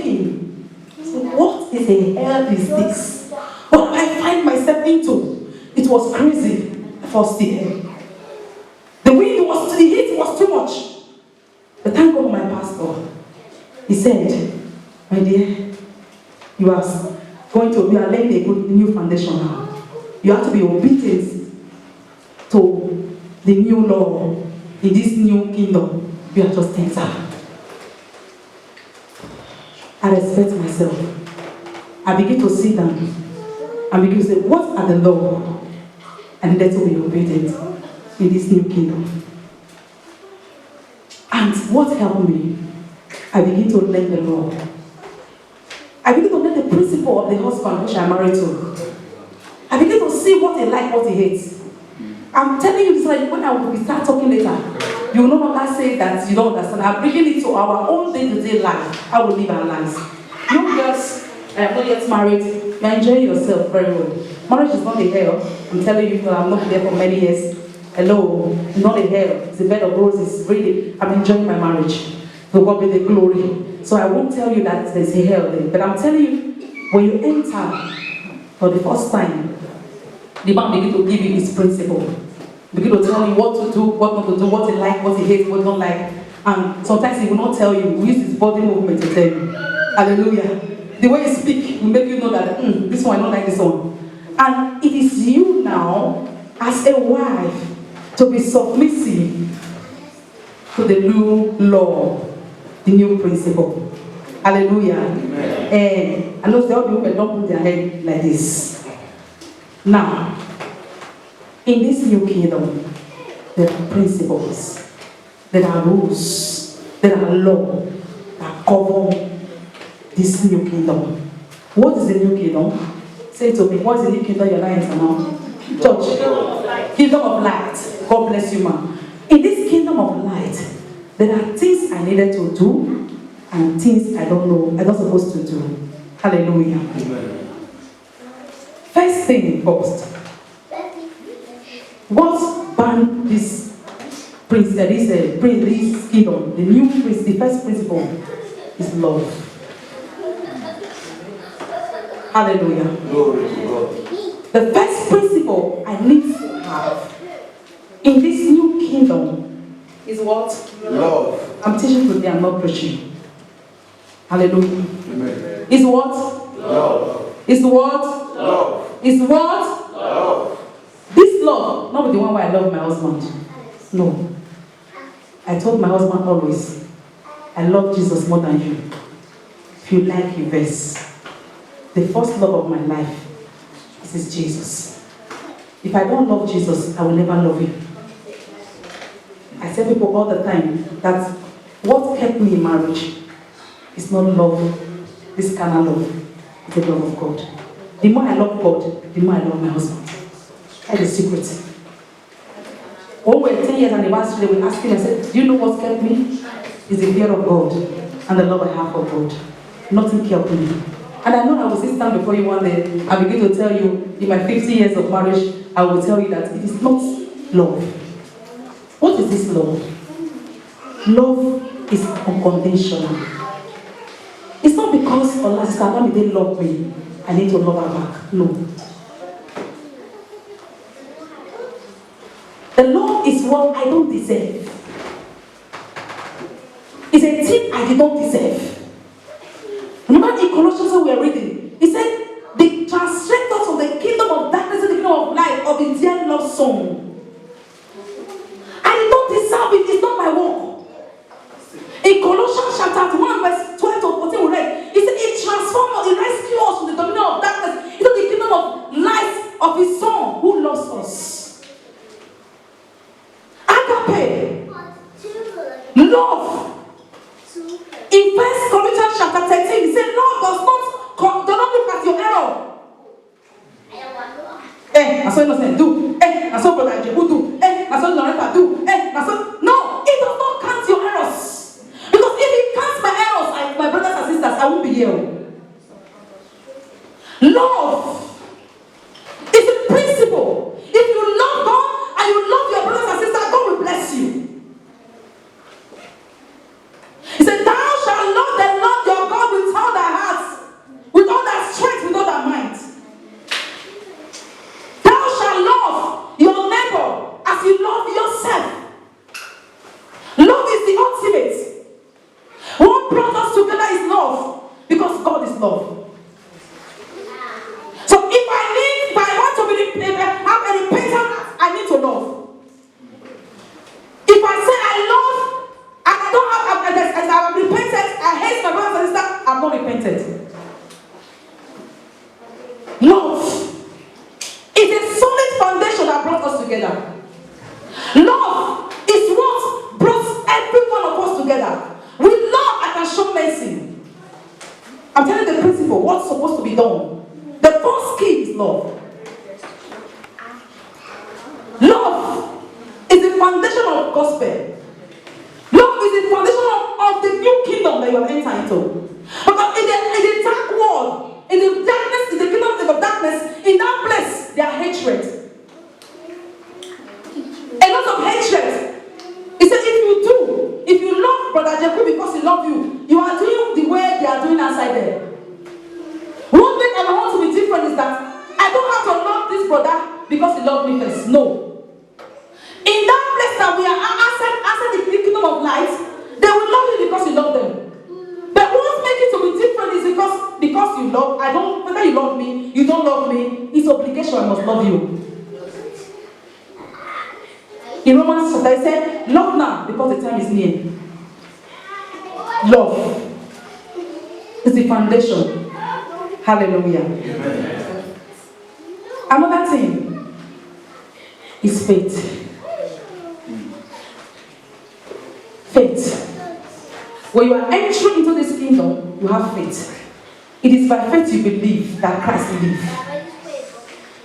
looking. So what is the hell is this? What I find myself into? It was crazy first year. The heat was too much. But thank God my pastor. He said, my dear, you are laying a good new foundation now. You have to be obedient to the new law in this new kingdom. You are just enter. I respect myself. I begin to sit down and begin to say, what are the law? And let us be obedient in this new kingdom. And what helped me? I begin to learn the law. I begin to learn the principle of the husband which I married to. I begin to see what he likes, what he hates. I'm telling you this, like when we start talking later, you will no longer say that you don't understand. I'm bringing it to our own day-to-day life. How we live our lives. You girls, not yet married, you're enjoying yourself very well. Marriage is not a hell. I'm telling you, I'm not there for many years. Hello, it's not a hell. It's a bed of roses. Really, I'm enjoying my marriage. To God be the glory. So I won't tell you that there's a hell there. But I'm telling you, when you enter for the first time, the man begin to give you his principle. Begin to tell you what to do, what not to do, what he like, what he hates, what he don't like. And sometimes he will not tell you. We use his body movement to tell you. Hallelujah. The way you speak will make you know that this one, I don't like this one. And it is you now, as a wife, to be submissive to the new law, the new principle. Hallelujah. And I know all the women don't put their head like this. Now, in this new kingdom, there are principles, there are rules, there are law that cover this new kingdom. What is the new kingdom? Say it to me. What is the new kingdom you're not entering now? Church. Kingdom of light. God bless you, man. In this kingdom of light, there are things I needed to do and things I don't know, I'm not supposed to do. Hallelujah. Amen. First thing first. What banned this kingdom? The new prince, the first principle is love. Hallelujah. Glory to God. The first principle I need to have in this new kingdom is what? Love. I'm teaching today, I'm not preaching. Hallelujah. Amen. Is what? Love. Is what? Love. Is what? Love. This love, not the one where I love my husband. No. I told my husband always, I love Jesus more than you. If you like, you verse. The first love of my life is Jesus. If I don't love Jesus, I will never love you. I tell people all the time that what kept me in marriage is not love, this kind of love. It's the love of God. The more I love God, the more I love my husband. That's the secret. When we were 10 years anniversary, we asked him, I said, do you know what kept me? It's the fear of God and the love I have for God. Nothing kept me. And I know I will sit down before you one day and begin to tell you, in my 50 years of marriage, I will tell you that it is not love. What is this love? Love is unconditional. It's not because Allah Sister Alamide love me, I need to love her back. No. The love is what I don't deserve. It's a thing I did not deserve. Remember in Colossians we are reading, he said, they translate us from the kingdom of darkness to the kingdom of light of his dear loved son. I did not deserve it, it's not my work. In Colossians chapter 1, verse 12 to 14, we read, he said, he transformed us, he rescued us from the dominion of darkness into the kingdom of light of his son who loves us. Agape. Love. In 1 Corinthians chapter 13, he said, love does not look at your error. I saw innocent do. I saw brother Jebu do. I saw Loretta do. No, it does not count your errors. Because if it counts my errors, like my brothers and sisters, I won't be here. Love is a principle. If you love God and you love your brothers and sisters, God will bless you. He said, thou shalt love the Lord your God with all thy love. So if I want to have a repentant heart, I need to love. If I say I love and I don't have, as I have repented, I hate my brothers and sisters, I'm not repented. Love is a solid foundation that brought us together. Love is what brought every one of us together. With love, I can show mercy. I'm telling you the principle, what's supposed to be done. The first key is love. Love is the foundation of gospel. Love is the foundation of the new kingdom that you have entered into. Because in the dark world, in the darkness, in the kingdom of darkness, in that place, there are hatred. A lot of hatred. He said, if you love Brother Jacob because he loves you, you are doing the way they are doing outside there. One thing I want to be different is that I don't have to love this brother because he loved me first. No. In that place that we are outside the kingdom of light, they will love you because you love them. But what makes it to be different is because you love, whether you love me, you don't love me, it's obligation, I must love you. In Romans chapter, I said, love now because the time is near. Love is the foundation. Hallelujah. Amen. Another thing is faith. Faith. When you are entering into this kingdom, you have faith. It is by faith you believe that Christ lives.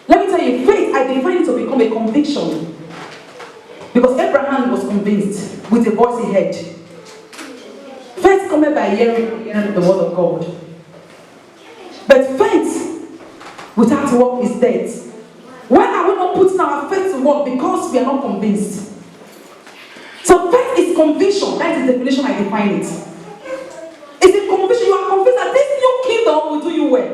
Let me tell you, faith, I define it to become a conviction. Because Abraham was convinced with the voice he heard. Faith comes by hearing the word of God. But faith without work is dead. Why are we not putting our faith to work? Because we are not convinced. So faith is conviction. That is the definition I define it. It's a conviction. You are convinced that this new kingdom will do you well.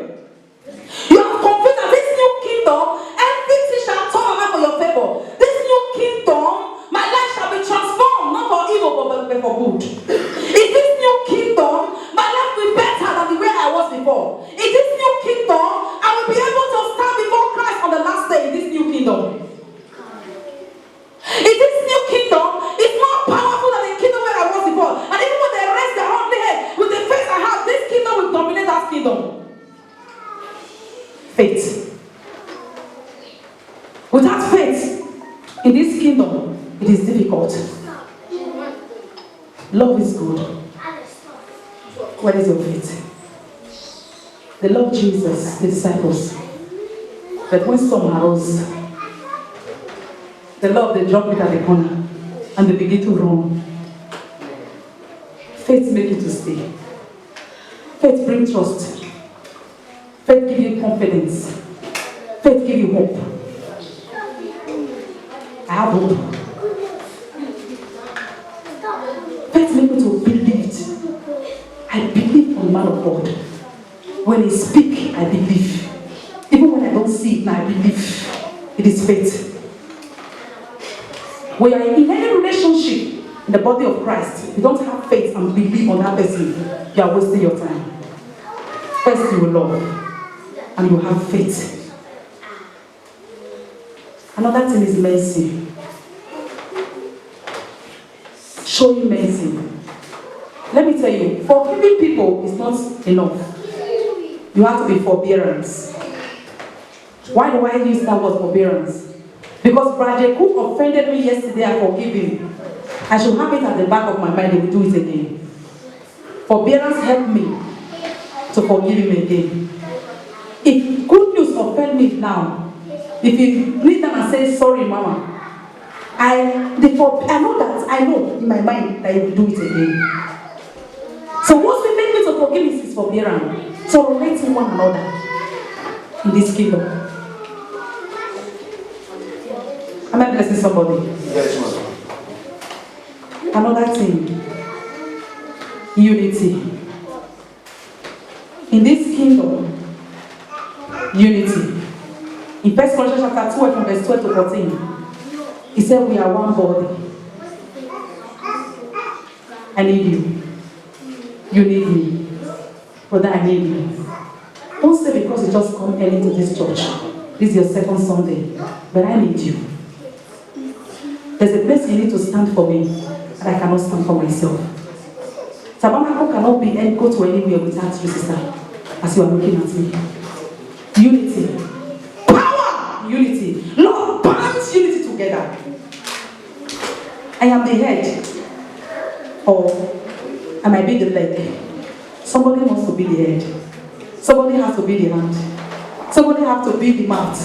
You are convinced that this new kingdom, everything shall turn around for your favor. This new kingdom, my life shall be transformed, not for evil, but for good. In this new kingdom, my life will be better than the way I was before. In this new kingdom, I will be able to stand before Christ on the last day in this new kingdom. In this new kingdom, it's more powerful than the kingdom where I was before. And even when they raise their ugly head with the face I have, this kingdom will dominate that kingdom. Faith. Without faith in this kingdom, it is difficult. Love is good. Where is your faith? They loved Jesus, the disciples. But when storm arose, the love, they dropped it at the corner and they begin to run. Faith makes you to stay. Faith brings trust. Faith gives you confidence. Faith gives you hope. I have hope. Faith makes me to believe. I believe on the man of God. When he speaks, I believe. Even when I don't see it, I believe. It is faith. When you are in any relationship in the body of Christ, you don't have faith and believe on that person, you are wasting your time. First you will love, and you have faith. Another thing is mercy. Showing mercy. Let me tell you, forgiving people is not enough. You have to be forbearance. Why do I use that word forbearance? Because Brother Cook offended me yesterday, I forgive him. I should have it at the back of my mind, he will do it again. Forbearance helped me to forgive him again. If good news offend me now, if you need them and say, sorry, Mama, I know in my mind that he will do it again. So what will make me to forgive is forbearance. Tolerating one another in this kingdom. Am I blessing somebody? Yes, ma'am. Another thing, unity. In this kingdom, unity. In 1 Corinthians chapter 12 from verse 12 to 14, he said we are one body. I need you. You need me. Brother, I need you. Don't say because you just come early to this church. This is your second Sunday. But I need you. There's a place you need to stand for me, and I cannot stand for myself. Tabernacle cannot be and go to anywhere without you, sister, as you are looking at me. Unity. Power! Unity. Lord, bind unity together. I am the head. Or I might be the leg. Somebody wants to be the head. Somebody has to be the hand. Somebody has to be the mouth.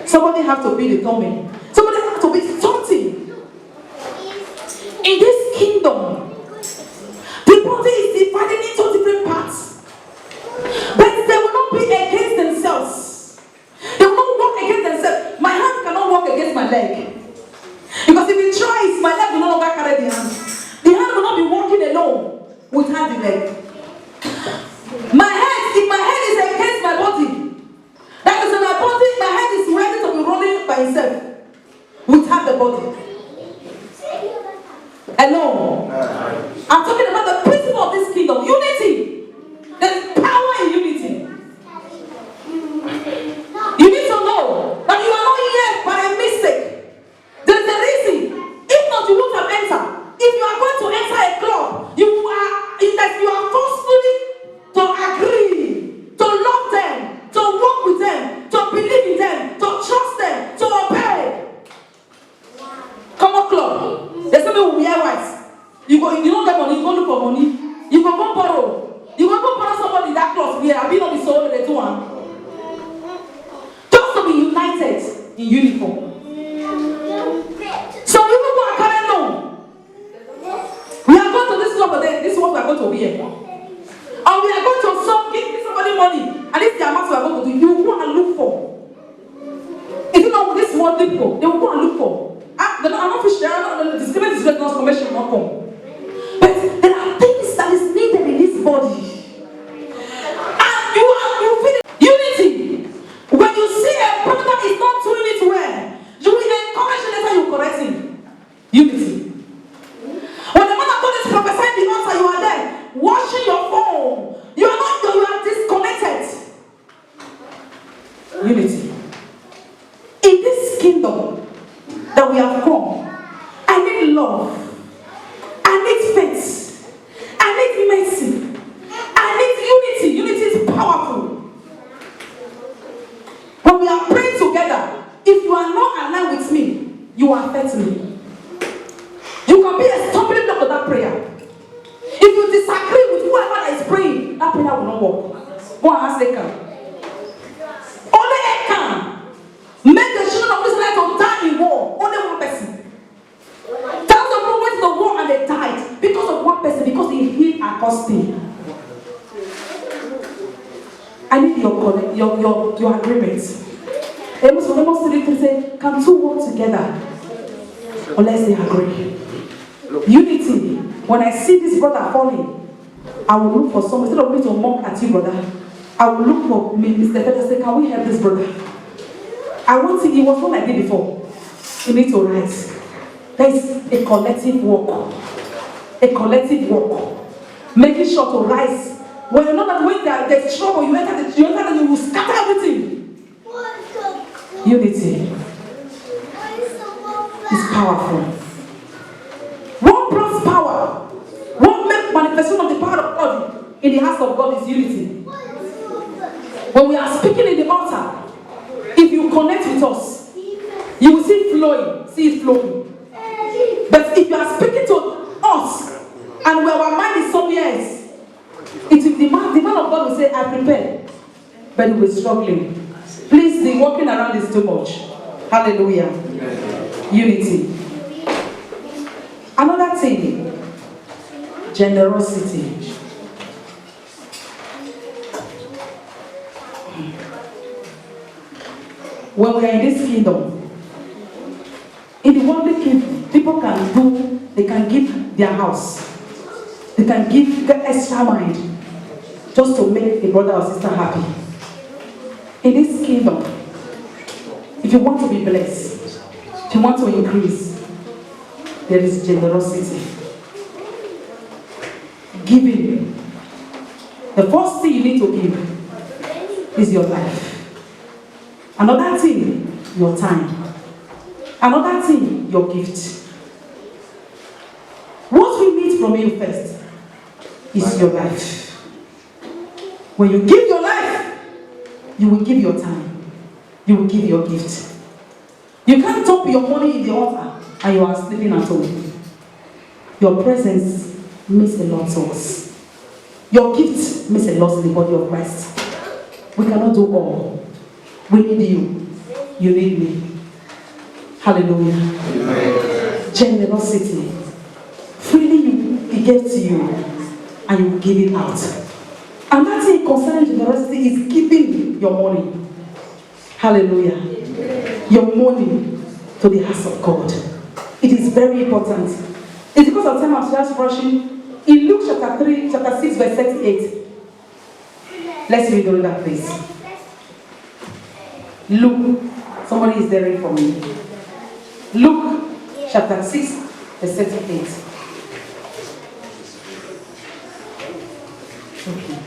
Somebody has to be the tummy. Somebody has to be something. In this kingdom, the body is divided into different parts. But they will not be against themselves. They will not work against themselves. My hand cannot work against my leg. Because if it tries, my leg will no longer carry the hand. The hand will not be walking alone without the leg. My head, if my head is against my body, that is my body, my head is ready to be rolling by itself without the body. Hello. I'm talking about the principle of this kingdom. Unity. There's power in unity. You need to know that you are not here by a mistake. There's a reason. If not, you won't have entered. If you are going to enter a club, you are forcefully to agree, to love them, to work with them, to believe in them, to trust them, to obey. Come on, club. There's somebody who wear white. You don't get money, you go look for money. You go borrow. You go borrow somebody that close here. I've been on the soul of the two one. Just to be united in uniform. Some people who are carrying on. We are going to this club today. This is what we are going to wear. Or we are going to give somebody money. And this is the amount we are going to do. You will go and look for. If you know this one people, they will go and look for. I'm not fish there. The discrimination is not commercial, not come. But there are things that is needed in this body. And you feel it. Unity. When you see a brother is not doing it well, you will encourage him later, you correct him. Unity. When the man of God is prophesying the altar, you are there, watching your phone. You are disconnected. Unity. In this kingdom that we have come, I need love. I need faith. I need mercy. I need unity. Unity is powerful. When we are praying together, if you are not aligned with me, you affect me. You can be a stumbling block to that prayer. If you disagree with whoever that is praying, that prayer will not work. Go and ask Achan. Only Achan made the children of Israel to die in war. Only one person. Thousands of people went to the war and they died because of one person, because he healed Augustine. I need your agreement. Amos say, can two work together unless they agree? Unity. When I see this brother falling, I will look for someone. Instead of me to mock at you, brother, I will look for me, Mr. Peter, say, can we help this brother? I want him, he was not like this before. You need to rise. There is a collective work. A collective work. Making sure to rise. When you know that when there's trouble, you enter and you will scatter everything. Unity is powerful. What brings power? What makes manifestation of the power of God in the house of God is unity. When we are speaking in the altar, if you connect with us, you will see it flowing. But if you are speaking to us and where our mind is somewhere else, the man of God will say, I prepare, but he will struggling. Please, the walking around is too much. Hallelujah. Unity. Another thing, generosity. When we are in this kingdom, in the worldly kingdom, people they can give their house. They can give the extra mind just to make a brother or sister happy. In this kingdom, if you want to be blessed, if you want to increase, there is generosity. Giving. The first thing you need to give is your life. Another thing, your time. Another thing, your gift. What we need from you first is your life. When you give your life, you will give your time. You will give your gift. You can't dump your money in the altar and you are sleeping at home. Your presence means a lot to us. Your gift means a lot in the body of Christ. We cannot do all. We need you. You need me. Hallelujah. Amen. Generosity. Freely He gave to you and you give it out. And that thing concerning generosity is giving your money. Hallelujah. Amen. Your money to the house of God. It is very important. It's because of time I'm just rushing. In Luke chapter 3, chapter 6, verse 38. Let's read all that, please. Luke. Somebody is there for me. Luke chapter 6, verse 38. Okay.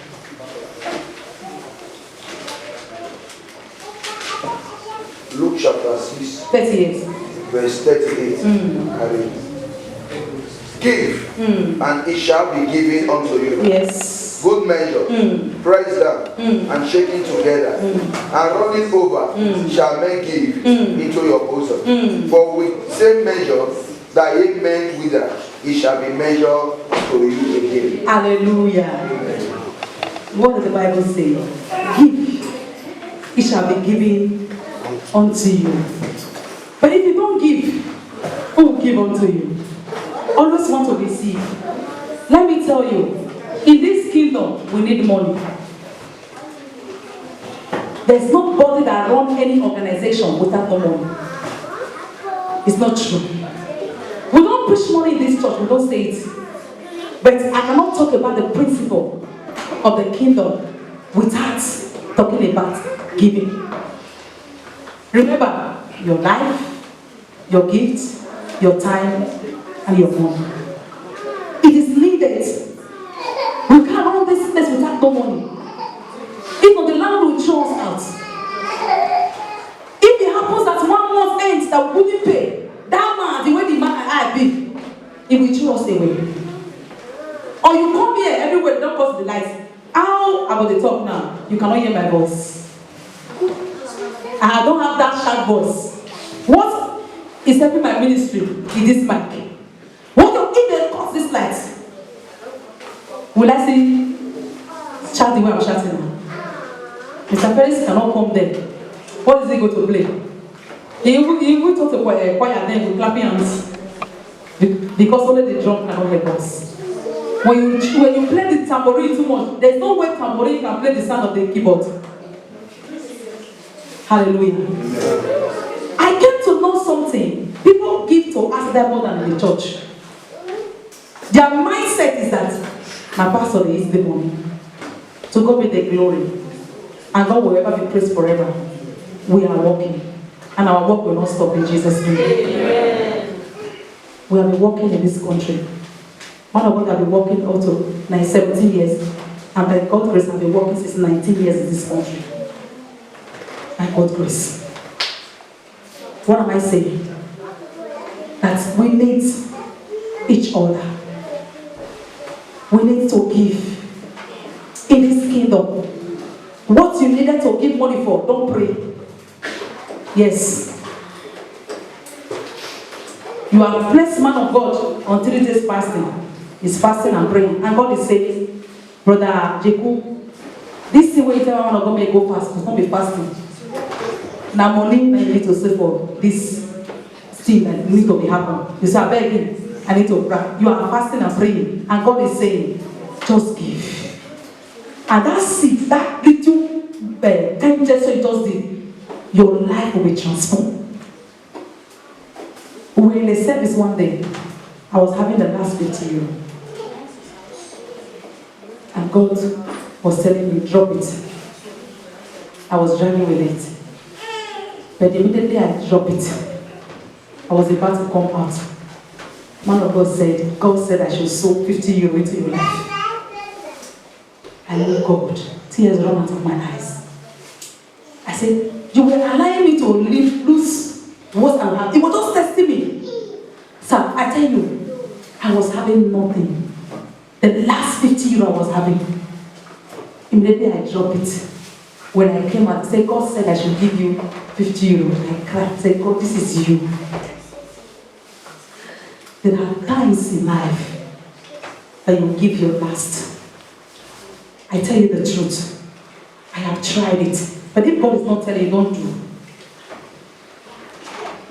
Luke chapter 6, 38. verse 38. Give, and it shall be given unto you. Yes. Good measure, pressed down, and shaking together, and running over, shall men give into your bosom. For with same measure that ye meant wither, it shall be measured to you again. Hallelujah. What does the Bible say? Give, it shall be given unto you. But if you don't give, who will give unto you? Always want to receive. Let me tell you, in this kingdom, we need money. There's nobody that runs any organization without no money. It's not true. We don't push money in this church, we don't say it. But I cannot talk about the principle of the kingdom without talking about giving. Remember, your life, your gifts, your time, and your money. It is needed. We can't run this place without no money. If not, the land will throw us out. If it happens that 1 month ends that we wouldn't pay, that man, the way the man and I be, he will throw us away. Or you come here everywhere, don't cause the lights. How about the talk now? You cannot hear my voice. I don't have that sharp voice. What is helping my ministry is this mic. What if they cause this light? Will I see chat the way I'm chatting now? Mr. Ferris cannot come there. What is he going to play? He will talk to choir then with clapping hands. Because only the drum cannot help us. When you play the tambourine too much, there's no way tambourine can play the sound of the keyboard. Hallelujah. I came to know something. People give to ask them more than in the church. Their mindset is that my pastor is the money. To God be the glory. And God will ever be praised forever. We are walking. And our work will not stop in Jesus' name. Amen. We have been working in this country. One of us have been working up to 17 years. And by God's grace, I've been working since 19 years in this country. By God's grace. What am I saying? That we need each other. We need to give in this kingdom. What you needed to give money for, don't pray. Yes. You are a blessed man of God on 3 days fasting. He's fasting and praying. And God is saying, Brother Jacob, this is where you tell one of God may go fast. It's not be fasting. Now money that you need to save for this thing that needs to be happen. You say, I beg you, I need to pray. You are fasting and praying. And God is saying, just give. And that seed, that little time gesture you just did, your life will be transformed. We were in a service one day. I was having the last 50 euro. And God was telling me, drop it. I was driving with it. But immediately I dropped it. I was about to come out. Man of God said I should sow 50 euro into your life. I know God. Tears run out of my eyes. I said, you were allowing me to lose what I'm having. It was just testing me. Sir, I tell you, I was having nothing. The last 50 euro I was having. Immediately I dropped it. When I came out, I said, God said I should give you 50 euro. I cried. I said, God, this is you. There are times in life that you give your last. I tell you the truth. I have tried it. But if God is not telling you, don't do.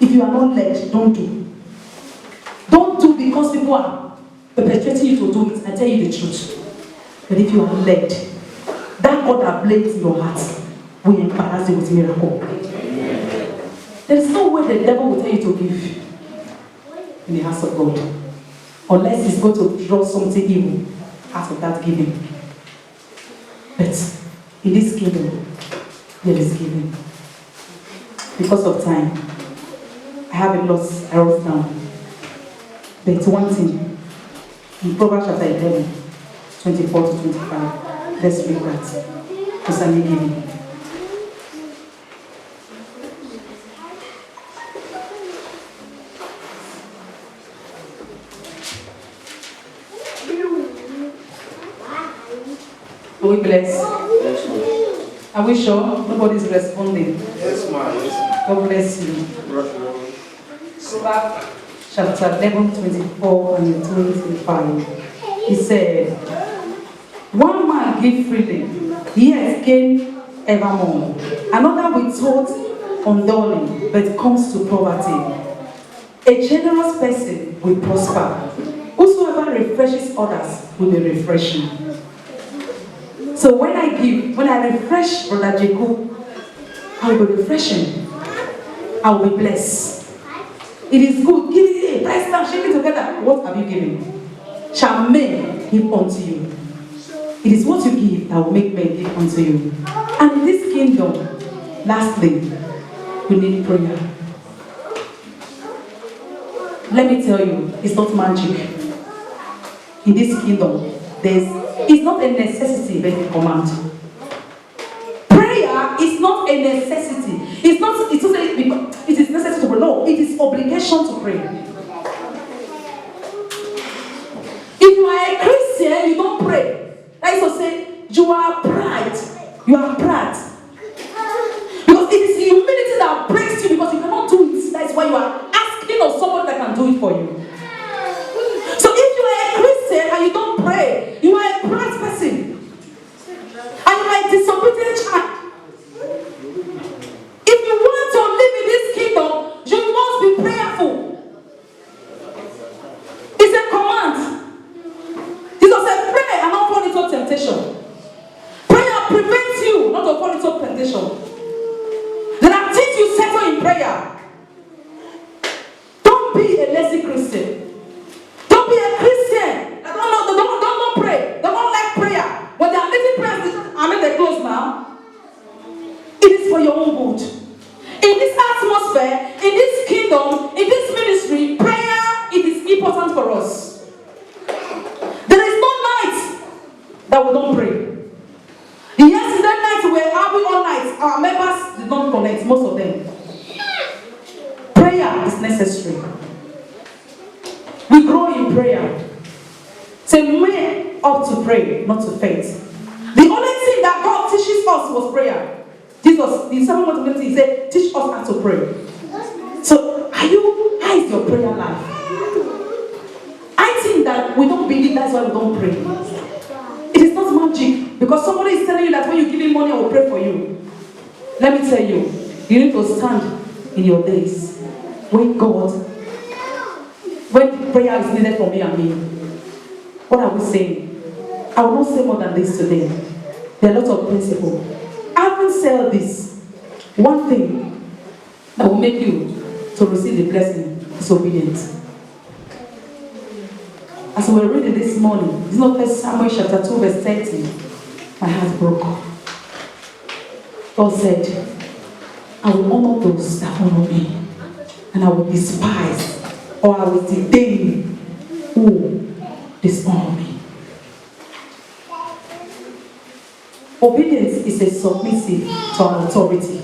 If you are not led, don't do. Don't do because people are perpetuating you to do it. I tell you the truth. But if you are led, that God that blazed in your heart will embarrass you with miracle. There is no way the devil will tell you to give in the house of God, unless he's going to draw something evil out of that giving. But in this kingdom, there is giving. Because of time, I have a lot I wrote down. But one thing, in Proverbs chapter 11, 24 to 25, let's read that concerning giving. Are we blessed? Yes, ma'am. Are we sure? Nobody's responding. Yes, ma'am. Yes, God bless you. ma'am. Proverbs chapter 11, 24 and 25. He said, one man give freely, he has gained evermore. Another withhold unduly, but comes to poverty. A generous person will prosper. Whosoever refreshes others will be refreshing. So when I give, when I refresh Brother Jacob, I will be refreshing. I will be blessed. It is good. Give it, press down, shake it together. What have you given? Shall men give unto you? It is what you give that will make men give unto you. And in this kingdom, lastly, we need prayer. Let me tell you, it's not magic. In this kingdom, it's not a necessity, but a command. Prayer is not a necessity. It's not because it is necessary to pray. No, it is obligation to pray. If you are a Christian, you don't pray. That is to say, you are pride. You are pride. Because it is humility that breaks you because you cannot do it. That is why you are asking of someone that can do it for you. So if you are a Christian and you don't pray, you are a pride person. And you are a disobedient child. If you want to live in this kingdom, you must be prayerful. It's a command. Jesus said, pray and not fall into temptation. Prayer prevents you not to fall into temptation. There are things you settle in prayer. Don't be a lazy Christian. Don't be a Christian. Don't pray. They don't like prayer. When they are leading prayers, they close now. It is for your own good. In this atmosphere, in this kingdom, in this ministry, prayer it is important for us. There is no night that we don't pray. Yesterday night we were having all night. Our members did not connect, most of them. Prayer is necessary. We grow in prayer. Say, men ought to pray, not to faint. The only thing that God teaches us was prayer. Jesus, in Psalm 120, he said, teach us how to pray. So, how is your prayer life? I think that we don't believe that's why we don't pray. It is not magic. Because somebody is telling you that when you give me money, I will pray for you. Let me tell you, you need to stand in your days. When prayer is needed from you and me. What are we saying? I will not say more than this today. There are lots of principles. Having said this, one thing that will make you to receive the blessing is obedience. As we were reading this morning, it's not 1 Samuel chapter 2 verse 30. My heart broke. God said, I will honor those that honor me, and I will despise or I will disdain who dishonor me. Obedience is a submissive to an authority.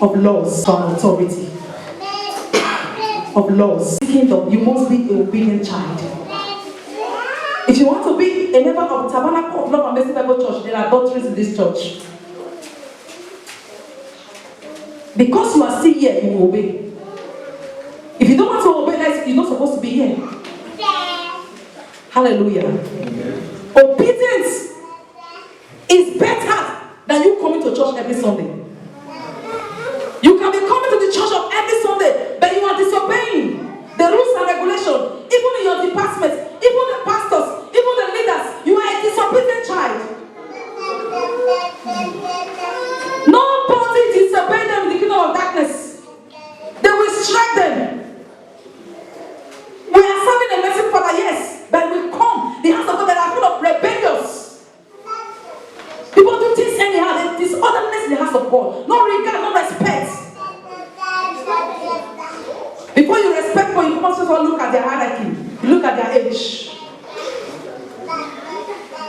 Of laws to an authority. Of laws. Kingdom, you must be an obedient child. If you want to be a member of Tabernacle of Love and Mercy Bible Church, there are doctrines in this church. Because you are still here, you will obey. If you don't want to obey, you're not supposed to be here. Hallelujah. Obedience is better than you coming to church every Sunday. You can be coming to the church of every Sunday, but you are disobeying the rules and regulations. Even in your department, even the pastors, even the leaders, you are a disobedient child. Nobody disobey them in the kingdom of darkness. They will strike them. We are serving a mercy Father, yes, but we come, the hands of God that are full of rebellious. People do things anyhow, there is otherness in the house of God. No regard, no respect. Before you respect people, you must also look at their hierarchy. You look at their age.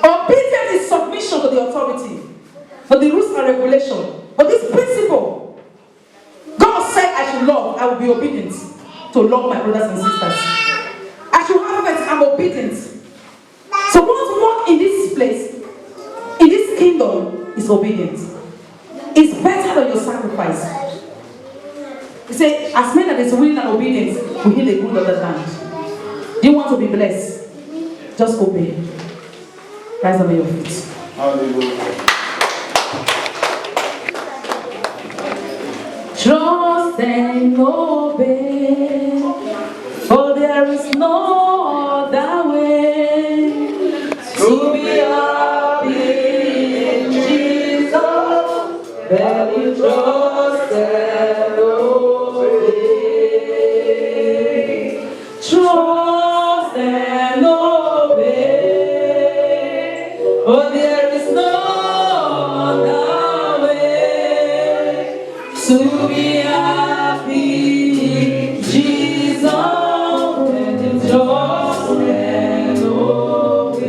Obedience is submission to the authority, for the rules and regulations. But this principle, God said I should love, I will be obedient to love my brothers and sisters. I should have faith, I'm obedient. So what work in this place, in this kingdom, is obedience. It's better than your sacrifice. He said, as men that is willing and obedient, we heal the good of the land. Do you want to be blessed? Just obey. Rise up on your feet. Hallelujah. Trust and obey, for there is no other way to be happy in Jesus. Then you trust and obey. Trust and obey, for there is no other way to be happy in Jesus. Then you trust and obey.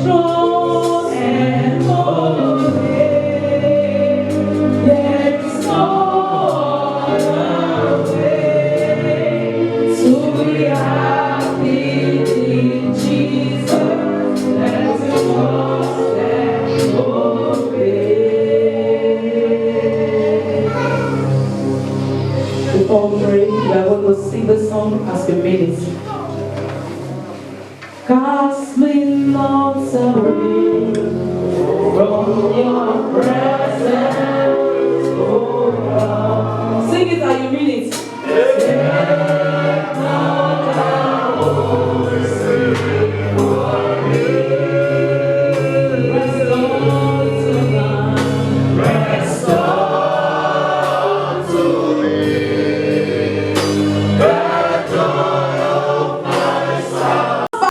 Trust and obey. There is no other way to be happy in Jesus. Let us trust and obey. Before we pray, we are going to sing the song as we made it. Cast me not away from your